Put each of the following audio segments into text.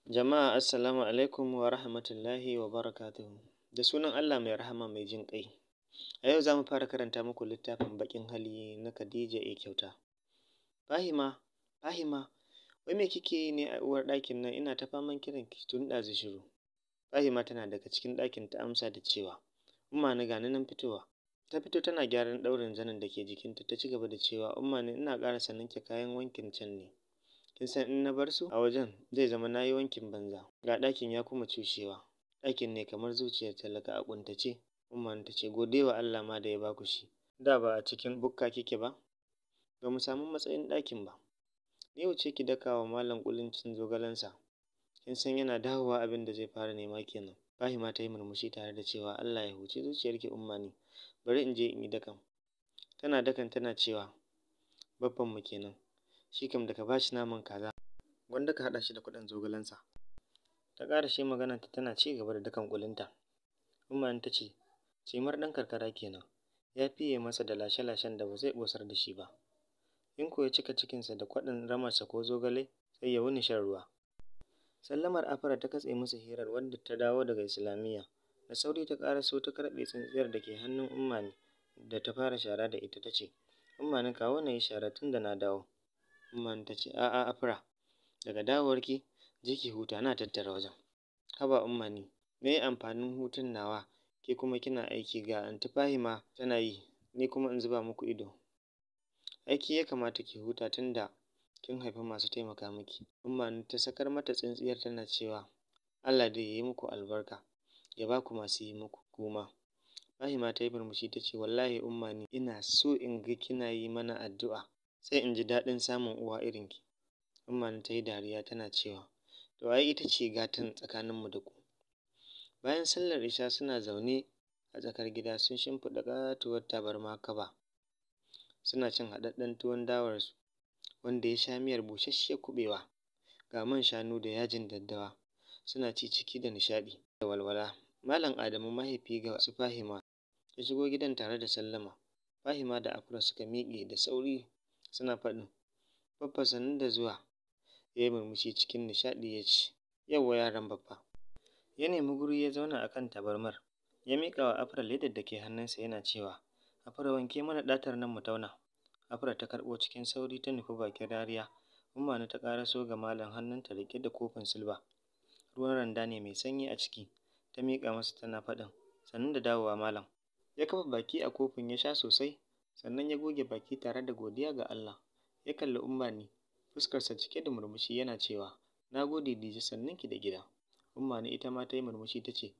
Jama'a assalamu alaikum wa rahmatullahi wa barakatuhu. Da sunan Allah mai rahama mai jin ƙai. A yau za mu fara karanta muku littafin baƙin hali na Khadija Kyauta. Fahima, Fahima, wai me kike yi ne a uwar ɗakin nan? Ina ta faman kiran ki tun ɗazu shiru. Fahima tana daga cikin ɗakin ta amsa da cewa, Umma ni gani nan fitowa. Ta fito tana gyaran ɗaurin zanin da ke jikinta, ta ci gaba da cewa, Umma ni ina ƙarasa ninke kayan wankin can ne. Kin san in na bar su a wajen zai zama na yi wankin banza. Ga ɗakin ya kuma cushewa. Ɗakin ne kamar zuciyar talaka a ƙuntace. Umma ta ce, gode wa Allah ma da ya baku shi. Da ba a cikin bukka kike ba? Ba mu samu matsayin ɗakin ba. Ni wuce ki daka wa malam ƙulincin zogalensa. Kin san yana dawowa abin da zai fara nema kenan. Fahima ta yi murmushi tare da cewa Allah ya huci zuciyarki Umma ni. Bari in je in yi dakan. Tana dakan tana cewa, Baffanmu kenan. Shi kam da ka ba shi naman kaza, gwanda ka haɗa shi da kuɗin zogalensa. Ta ƙara shi maganarta tana ci gaba da dakan ƙulinta. Umma ta ce, cimar ɗan karkara kenan. Ya fiye masa da lashe-lashen da ba zai ƙosar da shi ba. In ko ya cika cikinsa da kwaɗin ramarsa ko zogale, sai ya wuni shan ruwa. Sallamar Afra ta katse musu hirar wadda ta dawo daga Islamiyya. Da sauri ta ƙaraso ta karɓe tsintsiyar da ke hannun Umma da ta fara shara da ita ta ce, Umma kawo na yi shara tun da na dawo. Umma ta ce, a'a Afra, daga dawowarki je ki huta na tattara wajen. Haba Umma me amfanin hutun nawa? Ke kuma kina aiki ga Anti Fahima tana yi, ni kuma in zuba muku ido. Aiki ya kamata ki huta tun da kin haifi masu taimaka miki. Umma ta sakar mata tsintsiyar tana cewa, Allah dai ya yi muku albarka, ya ba ku masu yi muku kuma. Fahima ta yi murmushi ta ce, wallahi Umma ina so in ga kina yi mana addu'a, sai in ji daɗin samun uwa irinki. Umma ta yi dariya tana cewa, to ai ita ce gatan tsakaninmu da ku. Bayan sallar isha suna zaune a tsakar gida sun shimfiɗa ƙatuwar tabarma kaba. Suna cin haɗaɗɗen tuwon dawarsu, wanda ya sha miyar busasshiyar kuɓewa, ga man shanu da yajin daddawa. Suna ci ciki da nishaɗi da walwala. Malam Adamu mahaifi ga su Fahima ya shigo gidan tare da sallama. Fahima da Afra suka miƙe da sauri suna faɗin, Baffa sannu da zuwa. Ya yi murmushi cikin nishaɗi ya ce, yawwa yaran Baffa. Ya nemi guri ya zauna a kan tabarmar. Ya miƙa wa Afra ledar da ke hannunsa yana cewa, Afra wanke mana ɗatar nan mu tauna. Afra ta karɓo cikin sauri ta nufi bakin rariya. Umma ta ƙaraso ga malam hannunta riƙe da kofin silba. Ruwan randa ne mai sanyi a ciki. Ta miƙa masa tana faɗin, sannu da dawowa malam. Ya kafa baki a kofin ya sha sosai, sannan ya goge baki tare da godiya ga Allah. Ya kalli Umma fuskarsa cike da murmushi yana cewa, na gode Dije sannunki da gida. Umma ita ma ta yi murmushi ta ce,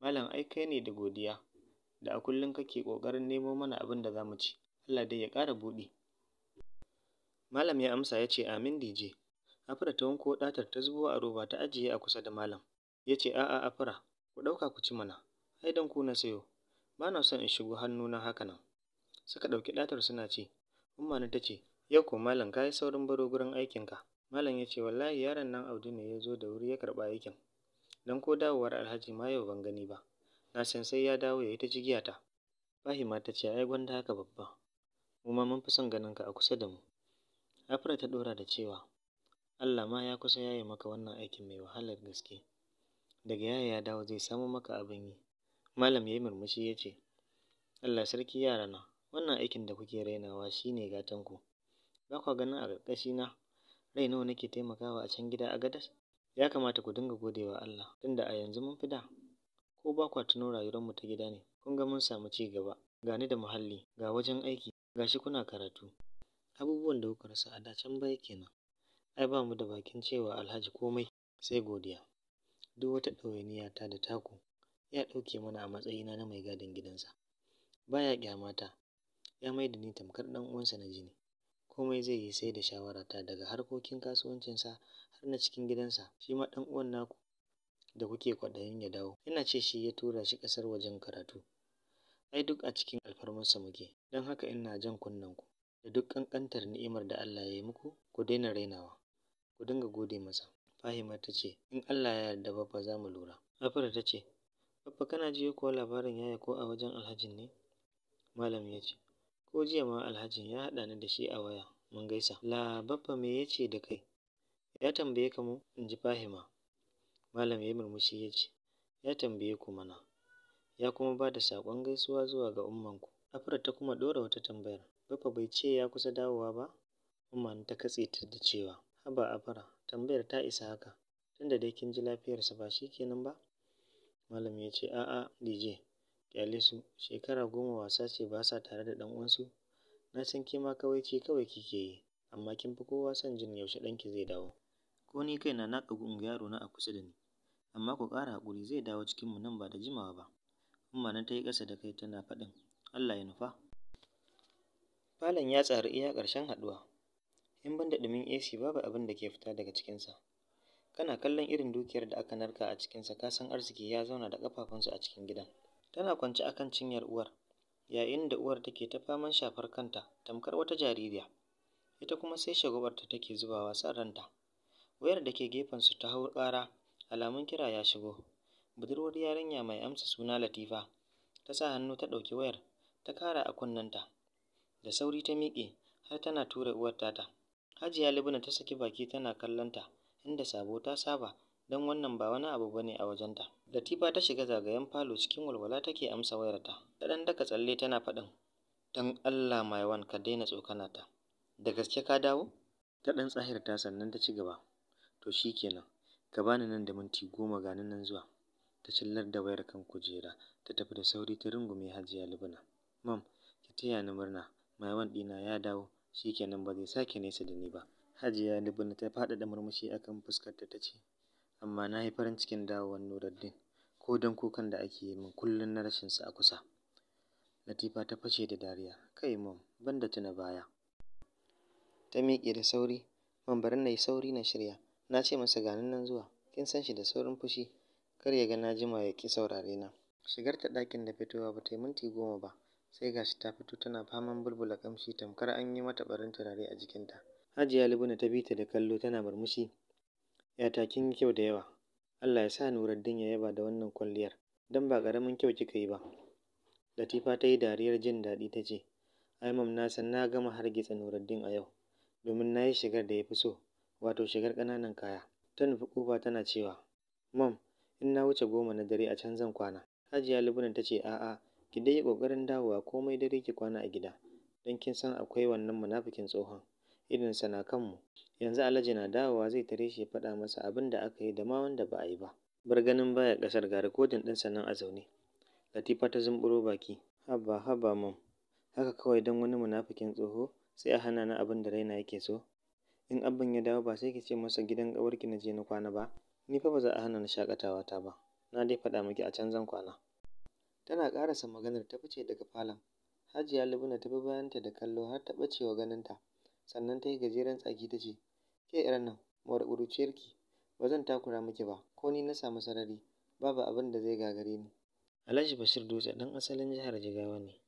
Malam ai kai ne da godiya, da a kullum kake ƙoƙarin nemo mana abin da za mu ci. Allah dai ya ƙara buɗi. Malam ya amsa ya ce, amin Dije. Afra ta wanko ɗatar ta zubo a roba ta ajiye a kusa da malam. Ya ce, a'a Afra, ku ɗauka ku ci mana. Ai dan ku na sayo. Ba na son in shigo hannuna haka nan. Suka ɗauki ɗatar suna ci. Umma ta ce, yau ko malam ka yi saurin baro gurin aikinka. Malam ya ce, wallahi yaron nan Audu ne ya zo da wuri ya karɓa aikin. Don ko dawowar Alhaji ma yau ban gani ba. Na san sai ya dawo ya yi ta jigiyata. Fahima ta ce, ai gwanda haka babba. Mu ma mun fi son ganinka a kusa da mu. Afra ta ɗora da cewa, Allah ma ya kusa yaye maka wannan aikin mai wahalar gaske. Daga yaya ya dawo zai samu maka abin yi. Malam ya yi murmushi ya ce, Allah sarki yarana, wannan aikin da kuke rainawa shi ne gatanku. Ba kwa ganin a ƙarƙashina rai nawa nake taimakawa a can gida a Gadas? Ya kamata ku dinga gode wa Allah, tunda a yanzu mun fi da. Ko ba kwa tuno rayuwarmu ta gida ne? Kun ga mun samu ci gaba, ga ni da muhalli, ga wajen aiki, ga shi kuna karatu. Abubuwan da kuka rasa a da can baya kenan. Ai ba mu da bakin cewa Alhaji komai sai godiya. Duk wata ɗawainiyata da taku ya ɗauke mana a matsayina na mai gadin gidansa. Baya ƙyamata, ya mai da ni tamkar ɗan uwansa na jini. Komai zai yi sai da shawarata, daga harkokin kasuwancinsa har na cikin gidansa. Shi ma ɗan uwan naku da kuke kwaɗayin ya dawo, ina ce shi ya tura shi ƙasar wajen karatu. Ai duk a cikin alfarmarsa muke. Don haka ina jan kunnenku da duk ƙanƙantar ni'imar da Allah ya yi muku, ku daina rainawa, ku dinga gode masa. Fahima ta ce, in Allah ya yarda Baffa za mu lura. Afra ta ce, Baffa kana jiyo kuwa labarin yaya ko a wajen Alhajin ne? Malam ya ce, ko jiya ma Alhajin ya haɗa ni da shi a waya mun gaisa. La Baffa me ya ce da kai? Ya tambaye ka mu? In ji Fahima. Malam ya yi murmushi ya ce, ya tambaye ku mana, ya kuma ba da saƙon gaisuwa zuwa ga ummanku. Afra ta kuma ɗora wata tambayar, Baffa bai ce ya kusa dawowa ba? Umma ta katse ta da cewa, haba Afra, tambayar ta isa haka, tunda dai kin ji lafiyarsa ba shi kenan ba? Malam ya ce, a'a DJ, ƙyale su, shekara 10 wasa ce ba sa tare da ɗan uwansu. Na san ke ma kawaici kawai kike yi, amma kin fi kowa son jin yaushe ɗanki zai dawo. Ko ni kaina na ƙagu in ga yarona a kusa da ni, amma ku ƙara haƙuri zai dawo cikinmu nan ba da jimawa ba. Umma nan ta yi ƙasa da kai tana faɗin, Allah ya nufa. Falon ya tsari iya ƙarshen haɗuwa. In ban da ɗumin AC babu abin da ke fita daga cikinsa. Kana kallon irin dukiyar da aka narka a cikinsa ka san arziki ya zauna da ƙafafunsa a cikin gidan. Tana kwance a kan cinyar uwar, yayin da uwar take ta faman shafar kanta tamkar wata jaririya. Ita kuma sai shagwabarta take zubawa san ranta. Wayar da ke gefensu ta hau ƙara, alamun kira ya shigo. Budurwar yarinya mai amsa suna Latifa ta sa hannu ta ɗauki wayar, ta kara a kunnenta. Da sauri ta miƙe, har tana tura uwar tata. Hajiya Libna ta saki baki tana kallonta, inda sabo ta saba, don wannan ba wani abu bane a wajenta. Latifa ta shiga zagayen falo cikin walwala take amsa wayarta. Ta ɗan daka tsalle tana faɗin, don Allah Maiwan ka daina tsokana ta. Da gaske ka dawo? Ta ɗan tsahirta sannan ta ci gaba. To shi kenan, ka bani nan da minti 10 ga nan zuwa. Ta cillar da wayar kan kujera, ta tafi da sauri ta rungume Hajiya Libna. Mam, ki taya ni murna, Maiwan ɗina ya dawo, shi kenan ba zai sake nesa da ni ba. Hajiya Libna ta faɗaɗa murmushi akan fuskarta ta ce, amma na yi farin cikin dawowar Nuruddin, ko don kukan da ake yi min kullum na rashinsa a kusa. Latifa ta fashe da dariya, kai mam, banda tuna baya. Ta miƙe da sauri, mam bari na yi sauri na shirya, na ce masa ga nan zuwa, kin san shi da saurin fushi, kar ya ga na jima ya ƙi saurare na. Shigar ta ɗakin da fitowa ba ta yi minti 10 ba, sai gashi ta fito tana faman bulbula ƙamshi tamkar an yi mata ɓarin turare a jikinta. Hajiya Libna ta bi ta da kallo tana murmushi. ‘Yata kin yi kyau da yawa. Allah ya sa Nuruddin ya yaba da wannan kwalliyar, don ba ƙaramin kyau kika yi ba. Latifa ta yi dariyar jin daɗi ta ce, ai mam na san na gama hargitsa Nuruddin a yau, domin na yi shigar da ya fi so, wato shigar ƙananan kaya. Ta nufi ƙofa tana cewa, mam, in na wuce 10 na dare a can zan kwana. Hajiya Libna ta ce, a'a, ki dai yi ƙoƙarin dawowa komai dare ki kwana a gida, don kin san akwai wannan munafikin tsohon, irinsa na kanmu. Yanzu Alhaji na dawowa zai tare shi ya faɗa masa abin da aka yi da ma wanda ba a yi ba. Bar ganin baya ƙasar ga rikodin ɗinsa nan a zaune. Latifa ta zumburo baki, haba mam, haka kawai don wani munafikin tsoho sai a hana ni abin da raina yake so. In abin ya dawo ba sai ki ce masa gidan ƙawarki na je na kwana ba. Ni fa ba za a hana ni shaƙatawa ta ba, na dai faɗa miki a can zan kwana. Tana ƙarasa maganar ta fice daga falon. Hajiya Libna ta bi bayanta da kallo har ta ɓace wa ganinta, sannan ta yi gajeren tsaki ta ce, ke ‘yar nan, mawar ƙuruciyarki, ba zan takura miki ba, ko ni na samu sarari, babu abin da zai gagare ni. Alhaji Bashir Dutse ɗan asalin jihar Jigawa ne,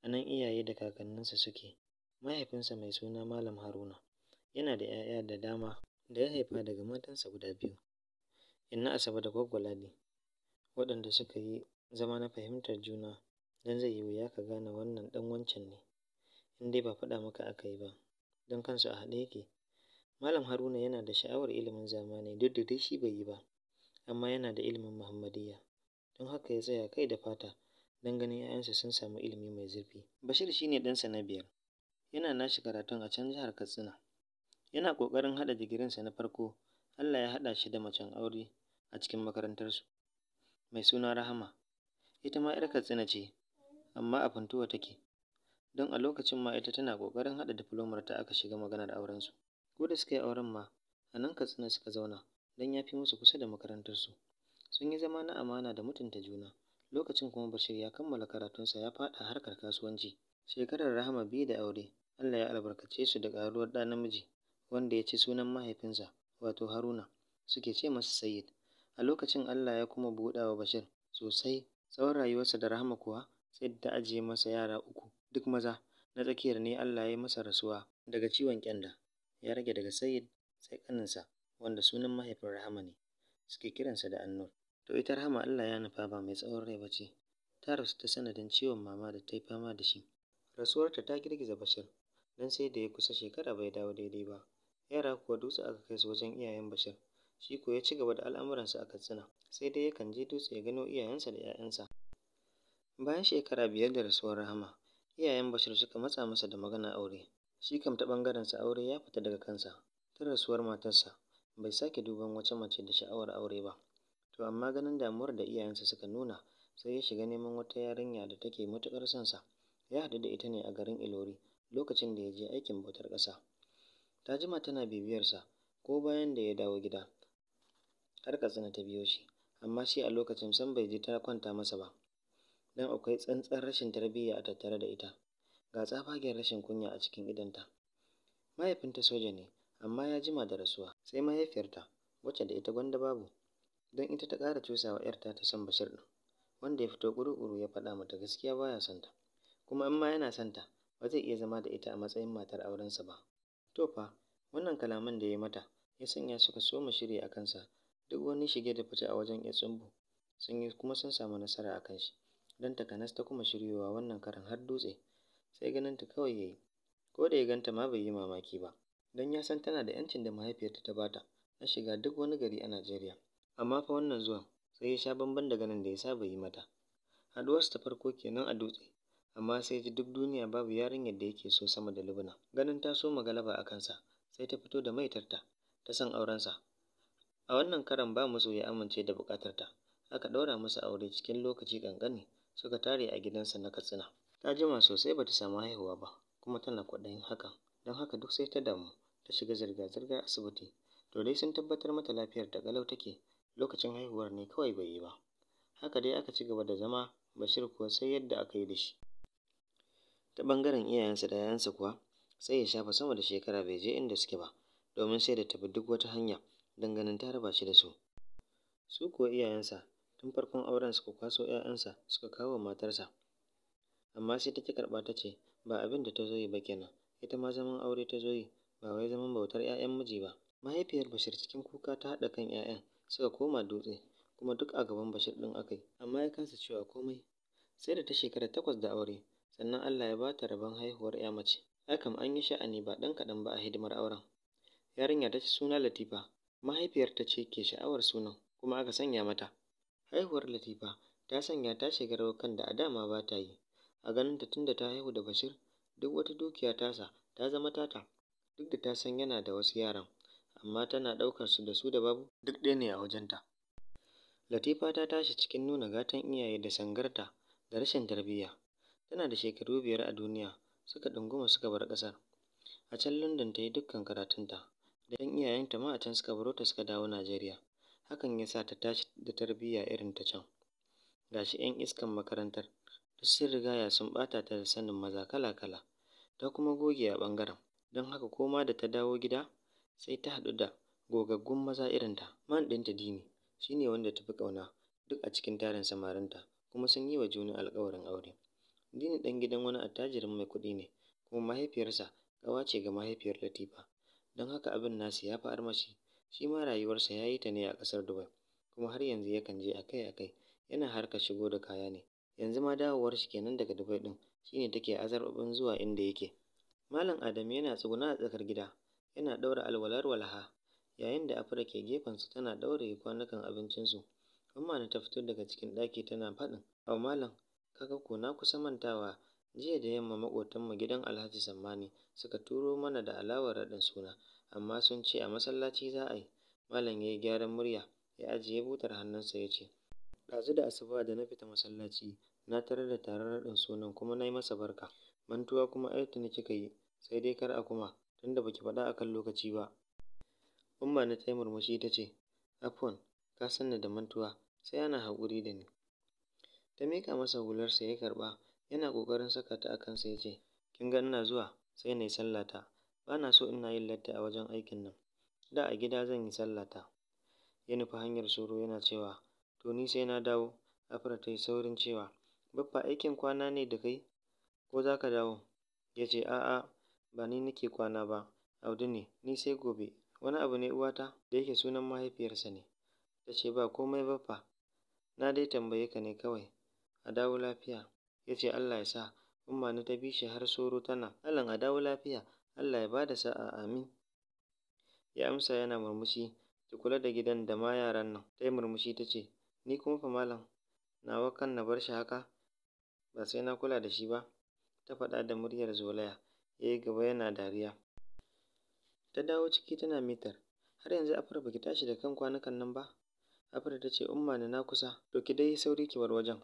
a nan iyaye da kakanninsa suke. Mahaifinsa mai suna Malam Haruna, yana da ‘ya'ya da dama da ya haifa daga matansa guda 2, Inna Asabe da Gwaggo Ladi, waɗanda suka yi zama na fahimtar juna, don zai yi wuya ka gane wannan ɗan wancan ne, in dai ba faɗa maka aka yi ba, don kansu a haɗe yake. Malam Haruna yana da sha'awar ilimin zamani duk da dai shi bai yi ba, amma yana da ilimin Muhammadiyya, don haka ya tsaya kai da fata don ganin ‘ya'yansa sun samu ilimi mai zurfi. Bashir shi ne ɗansa na 5, yana nashi karatun a can jihar Katsina. Yana ƙoƙarin haɗa digirinsa na farko, Allah ya haɗa shi da macen aure a cikin makarantarsu, mai suna Rahama. Ita ma ‘yar Katsina ce, amma a Funtuwa take, don a lokacin ma ita tana ƙoƙarin haɗa diflomarta aka shiga maganar aurensu. Ko da suka yi auren ma, a nan Katsina suka zauna, don ya fi musu kusa da makarantarsu. Sun yi zama na amana da mutunta juna. Lokacin kuma Bashir ya kammala karatunsa ya faɗa harkar kasuwanci. Shekarar Rahama 2 da aure, Allah ya albarkace su da ƙaruwar ɗa namiji, wanda ya ci sunan mahaifinsa, wato Haruna, suke ce masa Sayyid. A lokacin Allah ya kuma buɗa wa Bashir sosai. Tsawon rayuwarsa da Rahama kuwa sai da ta ajiye masa yara 3, duk maza. Na tsakiyar ne Allah ya yi masa rasuwa daga ciwon ƙyanda. Ya rage daga Sayyid sai ƙaninsa, wanda sunan mahaifin Rahama ne, suke kiransa da Annur. To ita Rahama Allah ya nufa ba mai tsawon rai ba ce, ta rasu ta sanadin ciwon mama da ta yi fama da shi. Rasuwarta ta girgiza Bashir, don sai da ya kusa shekara bai dawo daidai ba. Yara kuwa Dutse aka kai su wajen iyayen Bashir. shi ko ya ci gaba da al'amuransa a Katsina, sai dai yakan je Dutse ya gano iyayensa da 'ya'yansa. Bayan shekara 5 da rasuwar Rahama, iyayen Bashir suka matsa masa da maganar aure. Shi kam ta ɓangarensa aure ya fita daga kansa. Tun rasuwar matarsa, bai sake duban wata mace da sha'awar aure ba. To amma ganin damuwar da iyayensa suka nuna, sai ya shiga neman wata yarinya da take matuƙar son sa. Ya haɗu da ita ne a garin Ilori lokacin da ya je aikin bautar ƙasa. Ta jima tana bibiyarsa ko bayan da ya dawo gida, har Katsina ta biyo shi, amma shi a lokacin sam bai ji ta kwanta masa ba, don akwai tsantsar rashin tarbiyya a tattare da ita, ga tsabagen rashin kunya a cikin idonta. Mahaifinta soja ne, amma ya jima da rasuwa, sai mahaifiyarta, wacce da ita gwanda babu, don ita ta ƙara cusawa 'yarta ta son Bashir ɗin, wanda ya fito ƙuru-ƙuru ya faɗa mata gaskiya baya son ta, kuma in ma yana son ta, ba zai iya zama da ita a matsayin matar aurensa ba. To fa, wannan kalaman da ya mata ya sanya suka soma shiri a kansa, duk wani shige da fice a wajen 'yar tsumbu sun yi kuma sun samu nasara a kan shi, don takanas ta kuma shiryowa wannan karan har Dutse, sai ganin ta kawai ya yi, ko da ya ganta ma bai yi mamaki ba, don ya san tana da 'yancin da mahaifiyarta ta bata na shiga duk wani gari a Najeriya. Amma fa wannan zuwan sai ya sha bamban da ganin da ya saba yi mata. Haɗuwarsu ta farko kenan a Dutse, amma sai ji duk duniya babu yarinyar da yake so sama da Lubna. Ganin ta soma galaba a kansa, sai ta fito da maitarta ta son aurensa. A wannan karan ba musu ya amince da buƙatarta, aka ɗaura musu aure cikin lokaci ƙanƙani, suka tare a gidansa na Katsina. Ta jima sosai bata samu haihuwa ba, kuma tana kwaɗayin hakan, don haka duk sai ta damu, ta shiga zirga-zirgar asibiti. To dai sun tabbatar mata lafiyar ta ƙalau take, lokacin haihuwar ne kawai bai yi ba. Haka dai aka ci gaba da zama, Bashir kuwa sai yadda aka yi da shi. Ta ɓangaren iyayensa da 'ya'yansa kuwa, sai ya shafa sama da shekara bai je inda suke ba, domin sai da tafi duk wata hanya don ganin ta raba shi da su. Su kuwa iyayensa, tun farkon auren suka kwaso 'ya'yansa suka kawo wa matarsa, amma sai ta ƙi karɓa ta ce ba abin da ta zo yi ba kenan, ita ma zaman aure ta zo yi, ba wai zaman bautar 'ya'yan miji ba. Mahaifiyar Bashir cikin kuka ta haɗa kan 'ya'yan suka koma Dutse, kuma duk a gaban Bashir ɗin aka yi, amma ya kasa cewa komai. Sai da ta shekara 8 da aure, sannan Allah ya ba ta rabon haihuwar 'ya mace. Hakan an yi sha'ani ba ɗan kaɗan ba a hidimar auren. Yarinya ta ci suna Latifa, mahaifiyarta ce ke sha'awar sunan, kuma aka sanya mata. Haihuwar Latifa ta sanya ta shiga rawar kan da a dama ba ta yi. A ganinta tunda ta haihu da Bashir, duk wata dukiya tasa ta zama tata, duk da ta san yana da wasu yaran, amma tana ɗaukar su da su da babu duk ɗaya ne a wajenta. Latifa ta tashi cikin nuna gatan iyaye da sangarta da rashin tarbiyya. Tana da shekaru 5 a duniya suka ɗunguma suka bar ƙasar. A can London ta yi dukkan karatunta, da 'yan iyayenta ma a can suka baro ta suka dawo Najeriya. Hakan ya sa ta tashi da tarbiyya irin ta can. Ga shi 'yan iskan makarantar duk sun rigaya sun ɓata ta da sanin maza kala-kala, ta kuma goge a ɓangaren, don haka ko ma da ta dawo gida sai ta haɗu da gogaggun maza irinta. Man ɗinta Dini shi ne wanda ta fi ƙauna duk a cikin tarin samarinta, kuma sun yi wa juna alƙawarin aure. Dini ɗan gidan wani attajirin mai kuɗi ne, kuma mahaifiyarsa ƙawa ce ga mahaifiyar Latifa, don haka abin nasu ya fi armashi. Shi ma rayuwarsa ya yi ta ne a ƙasar Dubai, kuma har yanzu yakan je akai-akai, yana harkar shigo da kaya ne. Yanzu ma dawowar shi kenan daga Dubai ɗin, shi ne take azarbabin zuwa inda yake. Malam Adamu yana tsuguna a tsakar gida, yana ɗaura alwalar walaha, yayin da Afra ke gefensu tana ɗauraye kwanukan abincinsu. Umma ta fito daga cikin ɗaki tana faɗin, "Au malam, kaga ko na kusa mantawa, jiya da yamma maƙotanmu gidan Alhaji Sammani suka turo mana da alawar raɗin suna, amma sun ce a masallaci za a yi." Malam ya yi gyaran murya, ya ajiye butar hannunsa ya ce, "Ɗazu da asuba da na fita masallaci, na tarar da taron raɗin sunan kuma na yi masa barka. Mantuwa kuma ai tuni kika yi, sai dai kar a kuma, tunda baki faɗa a kan lokaci ba." Umma ta yi murmushi ta ce, "Afwan, ka san ni da mantuwa, sai ana haƙuri da ni." Ta miƙa masa hularsa ya karɓa, yana ƙoƙarin saka ta a kansa ya ce, "Kin ga ina zuwa, sai na yi sallata. Ba na so ina yin latti a wajen aikin nan. Da a gida zan yi sallata." Ya nufi hanyar Soro yana cewa, "To ni sai na dawo." Afra ta yi saurin cewa, "Baffa aikin kwana ne da kai, ko za ka dawo?" Ya ce, "A'a, ba ni nake kwana ba, Audu ne, ni sai gobe." "Wani abu ne uwata?" Da yake sunan mahaifiyarsa ne. Ta ce, "Ba komai Baffa, na dai tambaye ka ne kawai. A dawo lafiya." Ya ce, "Allah ya sa." Umma ta bi shi har Soro tana, "Malam a dawo lafiya, Allah ya ba da sa'a, amin." Ya amsa yana murmushi, ki kula da gidan da ma yaran nan. Ta yi murmushi ta ce, ni kuma fa malam, nawa kan na bar shi haka, ba sai na kula da shi ba, ta faɗa da muryar zolaya. Ya yi gaba yana dariya. Ta dawo ciki tana mitar, har yanzu Afra baki tashi da kan kwanukan nan ba? Afra ta ce, umma na kusa, to ki dai sauri ki bar wajen.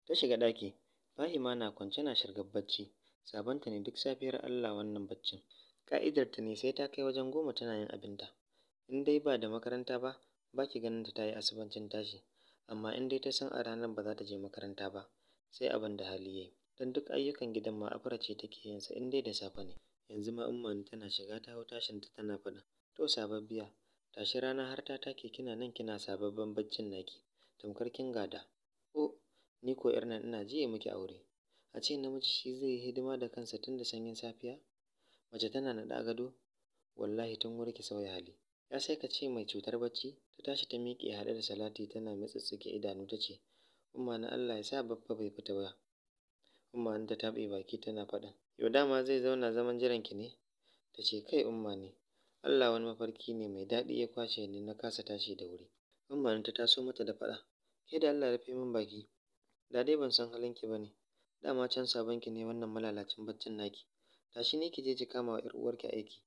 Ta shiga ɗaki, Fahima na kwance na shirgar bacci, sabonta ne duk safiyar Allah wannan baccin. Ka'idarta ne sai ta kai wajen 10 tana yin abinta. In dai ba da makaranta ba, ba ki ganin ta yi asubancin tashi, amma in dai ta san a ranar ba za ta je makaranta ba, sai abin da hali ya yi. Don duk ayyukan gidan ma Afra ce take yin sa in dai da safe ne. Yanzu ma umma tana shiga ta hau tashinta tana faɗin, to sababbiya, tashi rana har ta take kina nan kina sababban baccin naki, tamkar kin gada. Oh, ni ko yar nan ina jiye miki aure. A ce namiji shi zai yi hidima da kansa tun da sanyin safiya? Mace tana naɗe a gado? Wallahi tun wuri ki sauya hali. Ya sai ka ce mai cutar bacci? Ta tashi ta miƙe haɗe da salati tana mitsitsike idanu ta ce, umma na Allah ya sa babba bai fita ba. Umma ta taɓe baki tana faɗin, yau dama zai zauna zaman jiran ki ne? Ta ce, kai umma ne, Allah wani mafarki ne mai daɗi ya kwashe ni na kasa tashi da wuri. Umma ta taso mata da faɗa, ke da Allah rufe min baki, da dai ban san halinki ba ne, dama can sabonki ne wannan malalacin baccin naki. Tashi ne ki je ki kama wa 'yar uwarki aiki.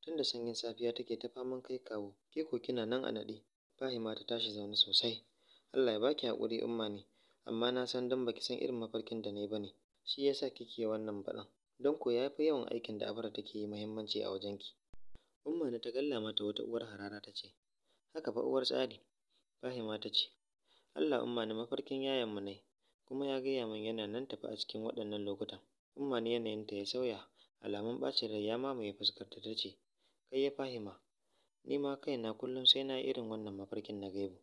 Tun da sanyin safiya take ta faman kai kawo, ke ko kina nan a naɗe. Fahima ta tashi zaune sosai. Allah ya baki haƙuri umma ne, amma na san don baki san irin mafarkin da na yi ba ne, shi ya sa kike wannan faɗan. Don ko ya fi yawan aikin da Afra take yi muhimmanci a wajenki. Umma ta galla mata wata uwar harara ta ce, haka fa uwar tsari. Fahima ta ce, Allah umma mafarkin yayanmu ne, kuma ya gaya min yana nan tafi a cikin waɗannan lokutan. Umma yanayinta ya sauya, alamun ɓacin rai ya mamaye fuskarta ta ce, kai ya Fahima, ni ma kaina kullum sai na irin wannan mafarkin na gaibu.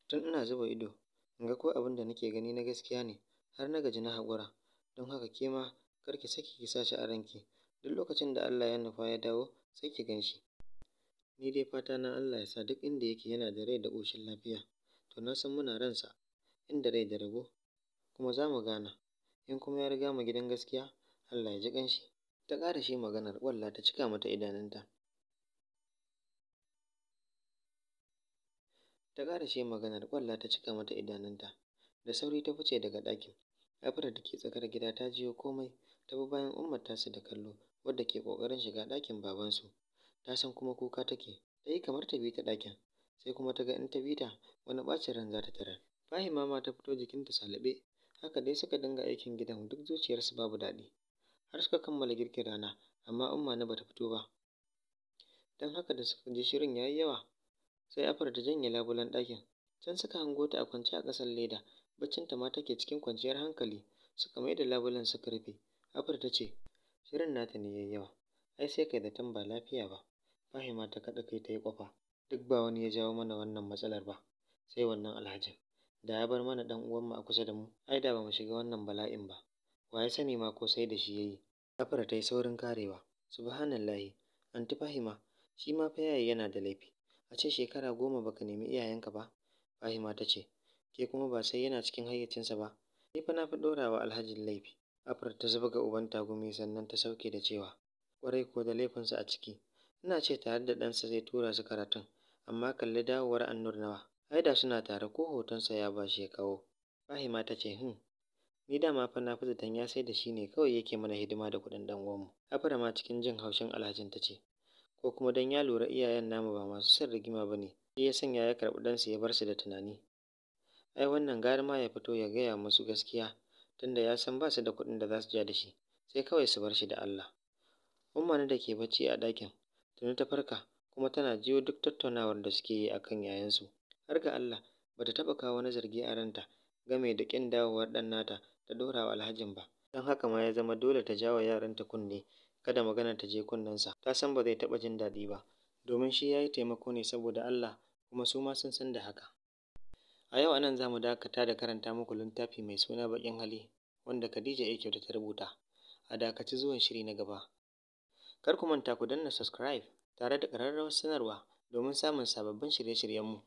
Tun ina zuba ido, in ga ko abin da nake gani na gaskiya ne, har na gaji na haƙura. Don haka ke ma kar ki saki ki sa shi a ranki, duk lokacin da Allah ya nufa ya dawo sai ki gan shi. Ni dai fata na Allah ya sa duk inda yake yana da rai da ƙoshin lafiya, to na san muna ransa, inda rai da rabo, kuma za mu gana. In kuma ya riga mu gidan gaskiya, Allah ya ji ƙanshi. Ta ƙara shi maganar ƙwalla ta cika mata idanunta. Da sauri ta fice daga ɗakin. Afra da ke tsakar gida ta jiyo komai, ta bi bayan ummar tasu da kallo, wadda ke ƙoƙarin shiga ɗakin babansu. Ta san kuma kuka take, ta yi kamar ta bi ta ɗakin, sai kuma ta ga in ta bi ta, wani ɓacin ran za ta tarar. Fahima ma ta fito jikinta salaɓe, haka dai suka dinga aikin gidan duk zuciyarsu babu daɗi. Har suka kammala girkin rana, amma umma ba ta fito ba. Don haka da suka ji shirin ya yi yawa, sai Afra ta janye labulen ɗakin. Can suka hango ta a kwance a ƙasan leda, baccinta ma take cikin kwanciyar hankali. Suka mai da labulen suka rufe. Afra ta ce, shirin nata ne ya yi yawa, ai sai kai zaton ba lafiya ba. Fahima ta kaɗa kai ta yi ƙwafa. Duk ba wani ya jawo mana wannan matsalar ba, sai wannan alhajin. Da ya bar mana ɗan uwanmu a kusa da mu, ai da ba mu shiga wannan bala'in ba. Wa ya sani ma ko sai da shi ya yi. Afra ta yi saurin karewa. Subhanallahi, anti Fahima, shi ma fa yayi yana da laifi. A ce shekara 10 baka nemi iyayenka ba? Fahima ta ce, ke kuma ba sai yana cikin hayyacinsa ba. Ni fa na fi ɗora wa alhajin laifi. Afra ta zuba ga uban tagumi sannan ta sauke da cewa, ƙwarai ko da laifinsa a ciki. Ina ce tare da ɗansa zai tura su karatun, amma kalli dawowar Annur nawa. Ai da suna tare ko hotonsa ya ba shi ya kawo. Fahima ta ce, ni dama fa na fi zaton ya sai da shi ne kawai yake mana hidima da kuɗin ɗan uwanmu. Afra ma cikin jin haushin alhajin ta ce, ko kuma don ya lura iyayen namu ba masu son rigima ba ne, shi ya sanya ya karɓi ɗansu ya bar su da tunani. Ai wannan gara ma ya fito ya gaya musu gaskiya, tunda ya san ba su da kuɗin da za su ja da shi, sai kawai su bar shi da Allah. Umma da ke bacci a ɗakin, tuni ta farka, kuma tana jiyo duk tattaunawar da suke yi a kan yayansu. Har ga Allah, ba ta taɓa kawo wani zargi a ranta game da ƙin dawowar ɗan nata ta ɗora wa alhajin ba. Don haka ma ya zama dole ta ja wa yaranta kunne, kada magana ta je kunnensa. Ta san ba zai taɓa jin daɗi ba, domin shi ya yi taimako ne saboda Allah, kuma su ma sun san da haka. A yau anan za mu dakata da karanta muku littafi mai suna Baƙin hali, wanda Khadija Kyauta ta rubuta. A dakaci zuwan shiri na gaba. Kar ku manta ku danna subscribe tare da ƙararrawar sanarwa domin samun sababbin shirye-shiryenmu.